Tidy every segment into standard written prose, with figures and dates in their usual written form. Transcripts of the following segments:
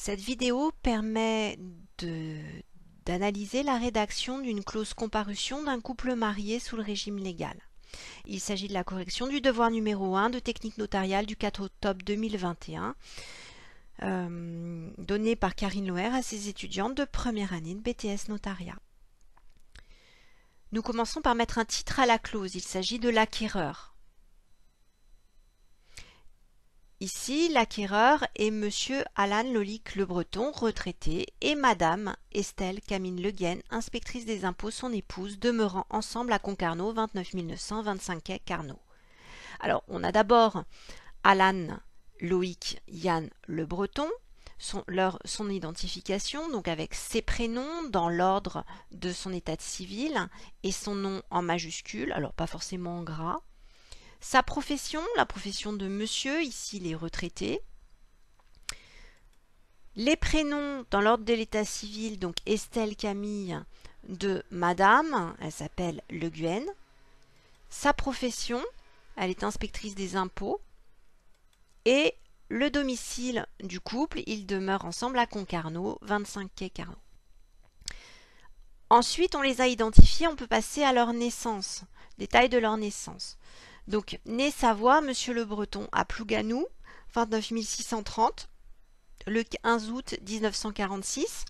Cette vidéo permet d'analyser la rédaction d'une clause comparution d'un couple marié sous le régime légal. Il s'agit de la correction du devoir numéro 1 de technique notariale du 4 octobre 2021, donnée par Karine Loher à ses étudiantes de première année de BTS Notariat. Nous commençons par mettre un titre à la clause. Il s'agit de l'acquéreur. Ici, l'acquéreur est Monsieur Alan Lolique Le Breton, retraité, et Madame Estelle Camille Le Guen, inspectrice des impôts, son épouse, demeurant ensemble à Concarneau, 29 900, 25 quai Carnot. Alors, on a d'abord Alan Loïc Yann Le Breton, son identification, donc avec ses prénoms dans l'ordre de son état civil et son nom en majuscule, alors pas forcément en gras. Sa profession, la profession de monsieur, ici les retraités. Les prénoms dans l'ordre de l'état civil, donc Estelle Camille de madame, elle s'appelle Le Guen. Sa profession, elle est inspectrice des impôts. Et le domicile du couple, ils demeurent ensemble à Concarneau, 25 quai Carnot. Ensuite, on les a identifiés, on peut passer à leur naissance, détails de leur naissance. Donc, né Savoie, Monsieur Le Breton à Plouganou, 29 630, le 15 août 1946.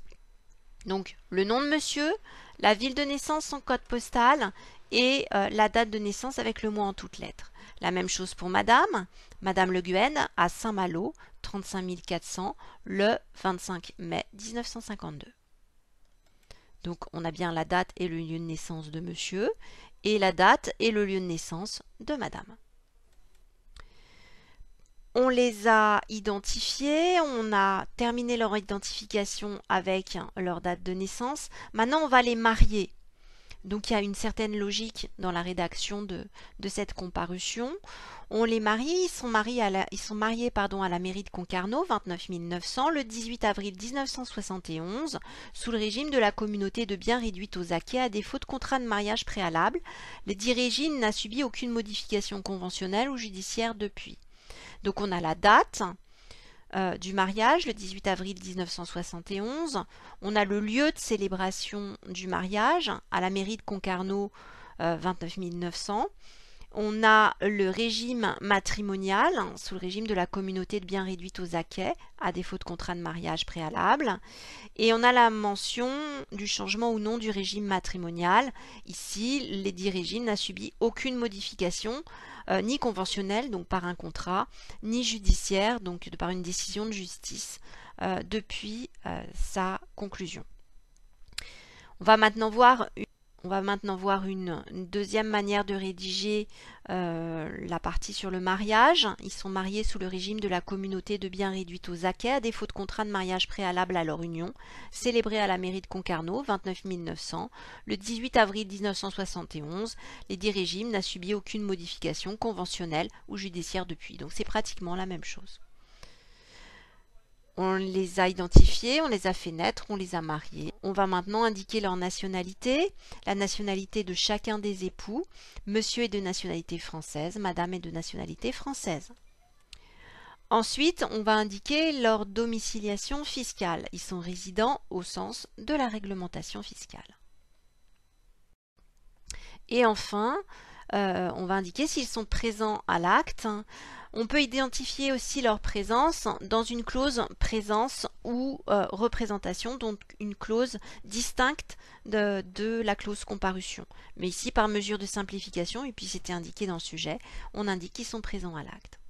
Donc, le nom de monsieur, la ville de naissance, son code postal et la date de naissance avec le mot en toutes lettres. La même chose pour Madame Le Guen à Saint-Malo, 35 400, le 25 mai 1952. Donc, on a bien la date et le lieu de naissance de monsieur, et la date et le lieu de naissance de Madame. On les a identifiés, on a terminé leur identification avec leur date de naissance. Maintenant, on va les marier. Donc, il y a une certaine logique dans la rédaction de cette comparution. On les marie, ils sont mariés à la mairie de Concarneau, 29 900, le 18 avril 1971, sous le régime de la communauté de biens réduite aux acquets à défaut de contrat de mariage préalable. Le dit régime n'a subi aucune modification conventionnelle ou judiciaire depuis. Donc, on a la date du mariage, le 18 avril 1971. On a le lieu de célébration du mariage à la mairie de Concarneau, 29 900. On a le régime matrimonial sous le régime de la communauté de biens réduite aux acquets à défaut de contrat de mariage préalable. Et on a la mention du changement ou non du régime matrimonial. Ici, l'édit régime n'a subi aucune modification, ni conventionnelle, donc par un contrat, ni judiciaire, donc par une décision de justice, depuis sa conclusion. On va maintenant voir une deuxième manière de rédiger la partie sur le mariage. Ils sont mariés sous le régime de la communauté de biens réduite aux acquets à défaut de contrat de mariage préalable à leur union, célébré à la mairie de Concarneau, 29 900, le 18 avril 1971. L'édit régime n'a subi aucune modification conventionnelle ou judiciaire depuis. Donc c'est pratiquement la même chose. On les a identifiés, on les a fait naître, on les a mariés. On va maintenant indiquer leur nationalité, la nationalité de chacun des époux. Monsieur est de nationalité française, Madame est de nationalité française. Ensuite, on va indiquer leur domiciliation fiscale. Ils sont résidents au sens de la réglementation fiscale. Et enfin, on va indiquer s'ils sont présents à l'acte. On peut identifier aussi leur présence dans une clause présence ou représentation, donc une clause distincte de la clause comparution. Mais ici, par mesure de simplification, et puis c'était indiqué dans le sujet, on indique qu'ils sont présents à l'acte.